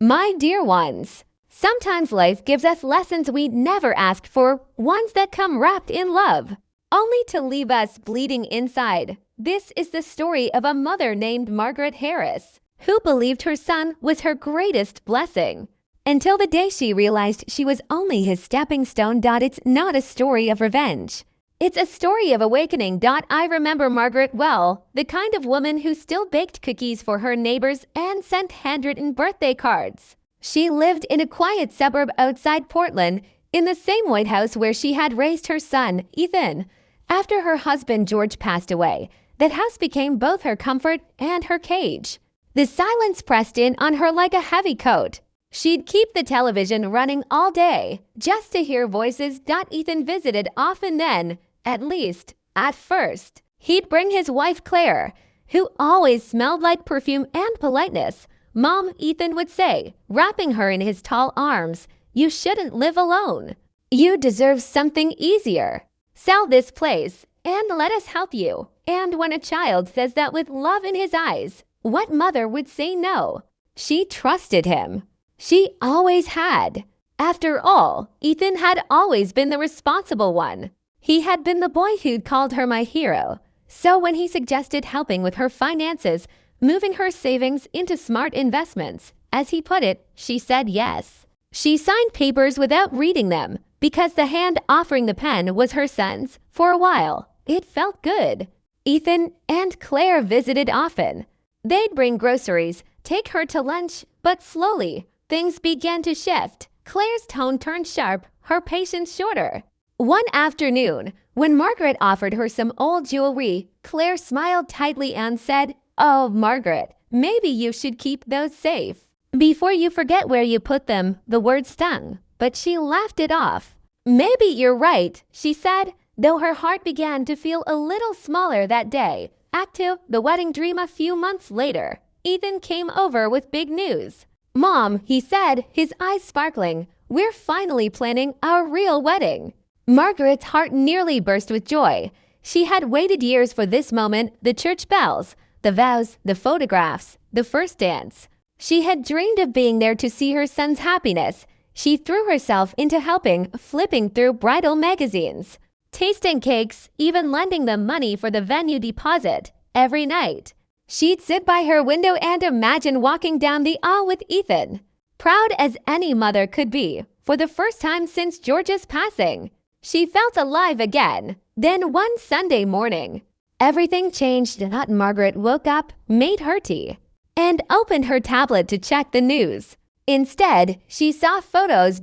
My dear ones, sometimes life gives us lessons we never asked for, ones that come wrapped in love, only to leave us bleeding inside. This is the story of a mother named Margaret Harris, who believed her son was her greatest blessing, until the day she realized she was only his stepping stone. It's not a story of revenge. It's a story of awakening. I remember Margaret well, the kind of woman who still baked cookies for her neighbors and sent handwritten birthday cards. She lived in a quiet suburb outside Portland, in the same White House where she had raised her son, Ethan. After her husband George passed away, that house became both her comfort and her cage. The silence pressed in on her like a heavy coat. She'd keep the television running all day, just to hear voices. Ethan visited often then, at least, at first. He'd bring his wife Claire, who always smelled like perfume and politeness. Mom, Ethan would say, wrapping her in his tall arms, "You shouldn't live alone. You deserve something easier. Sell this place, and let us help you." And when a child says that with love in his eyes, what mother would say no? She trusted him. She always had. After all, Ethan had always been the responsible one. He had been the boy who'd called her my hero. So when he suggested helping with her finances, moving her savings into smart investments, as he put it, she said yes. She signed papers without reading them, because the hand offering the pen was her son's. For a while, it felt good. Ethan and Claire visited often. They'd bring groceries, take her to lunch, but slowly, things began to shift. Claire's tone turned sharp, her patience shorter. One afternoon, when Margaret offered her some old jewelry, Claire smiled tightly and said, "Oh, Margaret, maybe you should keep those safe. Before you forget where you put them." The word stung, but she laughed it off. "Maybe you're right," she said, though her heart began to feel a little smaller that day. Act 2, the wedding dream. A few months later, Ethan came over with big news. "Mom," he said, his eyes sparkling, "we're finally planning our real wedding." Margaret's heart nearly burst with joy. She had waited years for this moment, the church bells, the vows, the photographs, the first dance. She had dreamed of being there to see her son's happiness. She threw herself into helping, flipping through bridal magazines, tasting cakes, even lending them money for the venue deposit. Every night, she'd sit by her window and imagine walking down the aisle with Ethan, proud as any mother could be. For the first time since George's passing, she felt alive again. Then one Sunday morning, everything changed. Margaret woke up, made her tea, and opened her tablet to check the news. Instead, she saw photos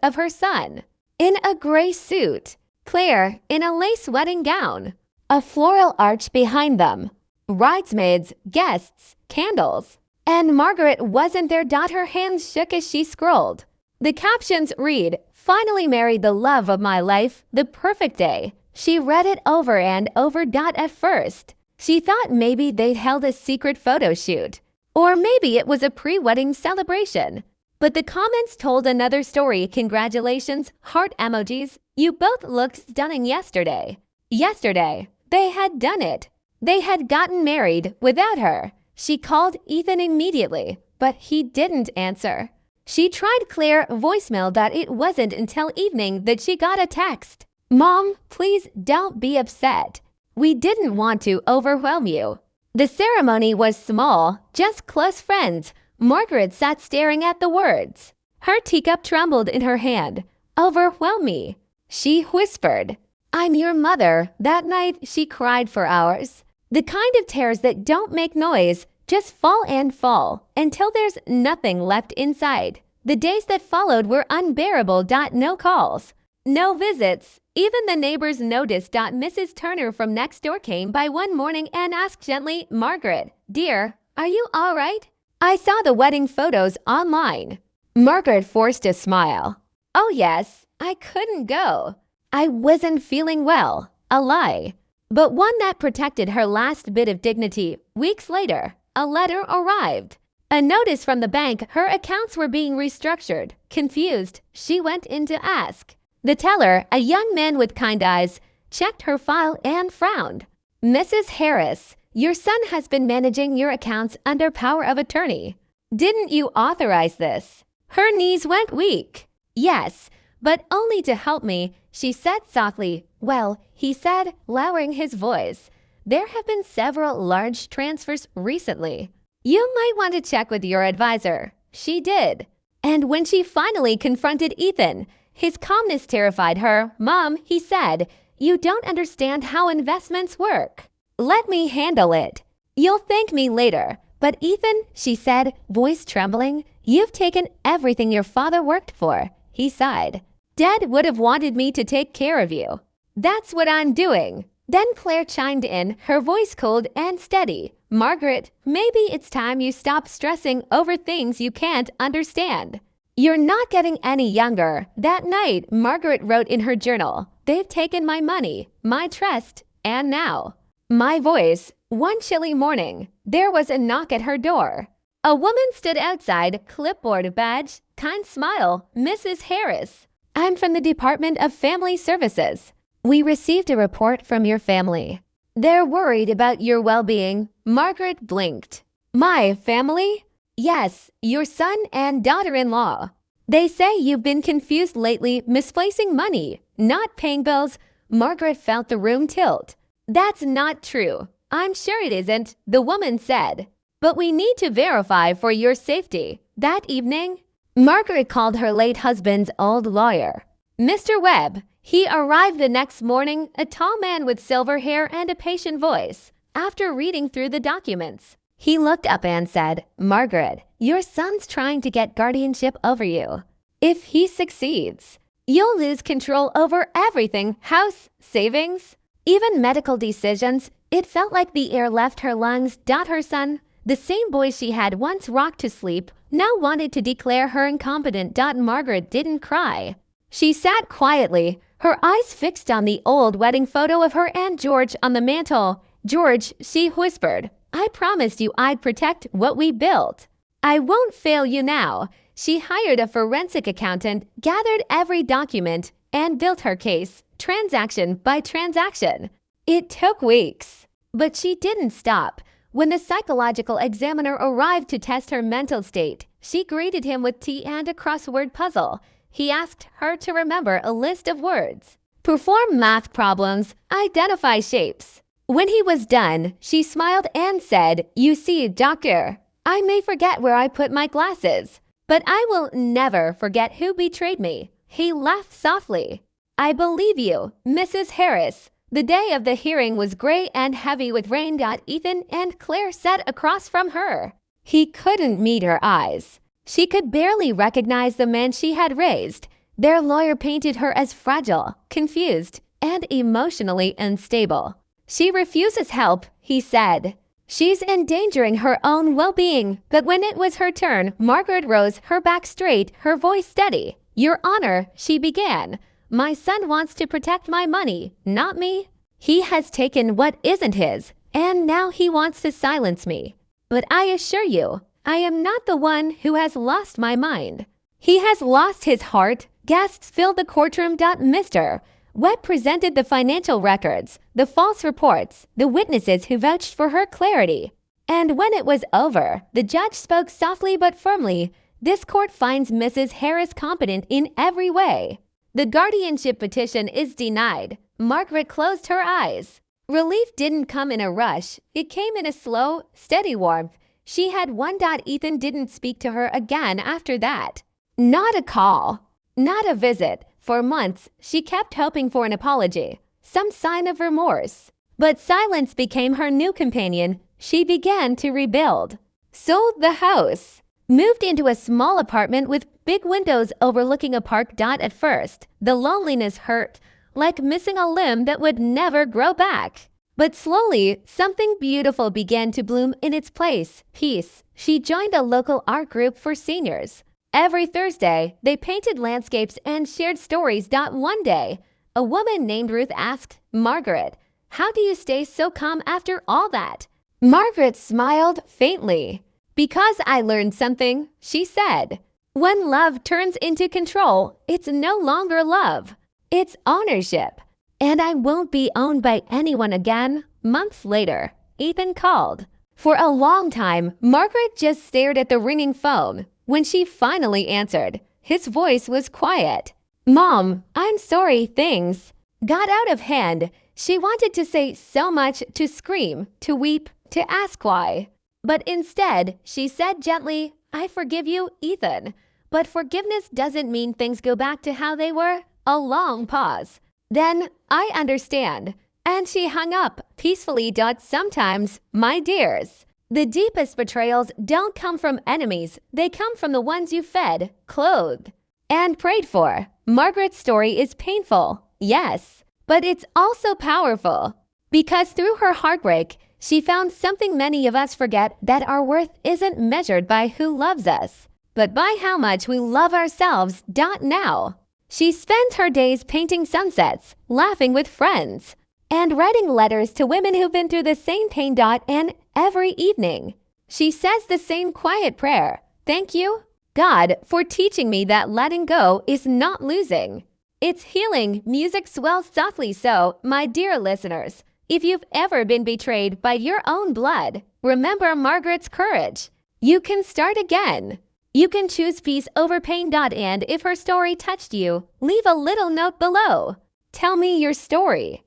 of her son in a gray suit, Claire in a lace wedding gown, a floral arch behind them, bridesmaids, guests, candles. And Margaret wasn't there. Her hands shook as she scrolled. The captions read, "Finally married the love of my life, the perfect day." She read it over and over. At first, she thought maybe they'd held a secret photo shoot, or maybe it was a pre-wedding celebration. But the comments told another story. "Congratulations, heart emojis. You both looked stunning yesterday." Yesterday, they had done it. They had gotten married without her. She called Ethan immediately, but he didn't answer. She tried Claire voicemail. It wasn't until evening that she got a text. "Mom, please don't be upset. We didn't want to overwhelm you." The ceremony was small, just close friends. Margaret sat staring at the words. Her teacup trembled in her hand. "Overwhelm me," she whispered. "I'm your mother." That night, she cried for hours. The kind of tears that don't make noise, just fall and fall, until there's nothing left inside. The days that followed were unbearable. No calls, no visits. Even the neighbors noticed. Mrs. Turner from next door came by one morning and asked gently, "Margaret, dear, are you all right? I saw the wedding photos online." Margaret forced a smile. "Oh yes, I couldn't go. I wasn't feeling well." A lie, but one that protected her last bit of dignity. Weeks later, a letter arrived. A notice from the bank. Her accounts were being restructured. Confused, she went in to ask. The teller, a young man with kind eyes, checked her file and frowned. "Mrs. Harris, your son has been managing your accounts under power of attorney." Didn't you authorize this? Her knees went weak. Yes, but only to help me, she said softly. Well, he said, lowering his voice. There have been several large transfers recently. You might want to check with your advisor. She did. And when she finally confronted Ethan, his calmness terrified her. Mom, he said, you don't understand how investments work. Let me handle it. You'll thank me later. But Ethan, she said, voice trembling, you've taken everything your father worked for. He sighed. Dad would have wanted me to take care of you. That's what I'm doing. Then Claire chimed in, her voice cold and steady. Margaret, maybe it's time you stop stressing over things you can't understand. You're not getting any younger. That night, Margaret wrote in her journal, they've taken my money, my trust, and now. My voice. One chilly morning, there was a knock at her door. A woman stood outside, clipboard badge, kind smile, Mrs. Harris. I'm from the Department of Family Services. We received a report from your family. They're worried about your well-being. Margaret blinked. My family? Yes, your son and daughter-in-law. They say you've been confused lately, misplacing money, not paying bills. Margaret felt the room tilt. That's not true. I'm sure it isn't, the woman said. But we need to verify for your safety. That evening, Margaret called her late husband's old lawyer. Mr. Webb. He arrived the next morning, a tall man with silver hair and a patient voice. After reading through the documents, he looked up and said, Margaret, your son's trying to get guardianship over you. If he succeeds, you'll lose control over everything, house, savings, even medical decisions. It felt like the air left her lungs. Her son, the same boy she had once rocked to sleep, now wanted to declare her incompetent. Margaret didn't cry. She sat quietly, her eyes fixed on the old wedding photo of her and George on the mantel. George, she whispered, I promised you I'd protect what we built. I won't fail you now. She hired a forensic accountant, gathered every document, and built her case, transaction by transaction. It took weeks. But she didn't stop. When the psychological examiner arrived to test her mental state, she greeted him with tea and a crossword puzzle. He asked her to remember a list of words, perform math problems, identify shapes. When he was done, she smiled and said, You see, doctor, I may forget where I put my glasses, but I will never forget who betrayed me. He laughed softly. I believe you, Mrs. Harris. The day of the hearing was gray and heavy with rain. Ethan and Claire sat across from her. He couldn't meet her eyes. She could barely recognize the man she had raised. Their lawyer painted her as fragile, confused, and emotionally unstable. She refuses help, he said. She's endangering her own well-being. But when it was her turn, Margaret rose, her back straight, her voice steady. Your Honor, she began. My son wants to protect my money, not me. He has taken what isn't his, and now he wants to silence me. But I assure you, I am not the one who has lost my mind. He has lost his heart. Guests filled the courtroom. Mr. Webb presented the financial records, the false reports, the witnesses who vouched for her clarity. And when it was over, the judge spoke softly but firmly. This court finds Mrs. Harris competent in every way. The guardianship petition is denied. Margaret closed her eyes. Relief didn't come in a rush. It came in a slow, steady warmth. She had one. Ethan didn't speak to her again after that. Not a call, not a visit. For months, she kept hoping for an apology, some sign of remorse. But silence became her new companion. She began to rebuild. Sold the house. Moved into a small apartment with big windows overlooking a park. At first, the loneliness hurt, like missing a limb that would never grow back. But slowly, something beautiful began to bloom in its place. Peace. She joined a local art group for seniors. Every Thursday, they painted landscapes and shared stories. One day, a woman named Ruth asked Margaret, How do you stay so calm after all that? Margaret smiled faintly. Because I learned something, she said. When love turns into control, it's no longer love. It's ownership. And I won't be owned by anyone again. Months later, Ethan called. For a long time, Margaret just stared at the ringing phone. When she finally answered, his voice was quiet. "Mom, I'm sorry things got out of hand." She wanted to say so much, to scream, to weep, to ask why. But instead, she said gently, "I forgive you, Ethan. But forgiveness doesn't mean things go back to how they were." A long pause. Then, "I understand." And she hung up peacefully. Sometimes, my dears, the deepest betrayals don't come from enemies. They come from the ones you fed, clothed, and prayed for. Margaret's story is painful, yes, but it's also powerful. Because through her heartbreak, she found something many of us forget, that our worth isn't measured by who loves us, but by how much we love ourselves. Now, she spends her days painting sunsets, laughing with friends, and writing letters to women who've been through the same pain. And every evening, she says the same quiet prayer: "Thank you, God, for teaching me that letting go is not losing. It's healing." Music swells softly. So, my dear listeners, if you've ever been betrayed by your own blood, remember Margaret's courage. You can start again. You can choose peace over pain. And if her story touched you, leave a little note below. Tell me your story.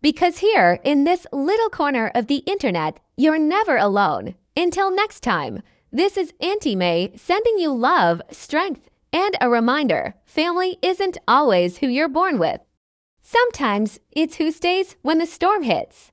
Because here, in this little corner of the internet, you're never alone. Until next time, this is Auntie May sending you love, strength, and a reminder: family isn't always who you're born with. Sometimes it's who stays when the storm hits.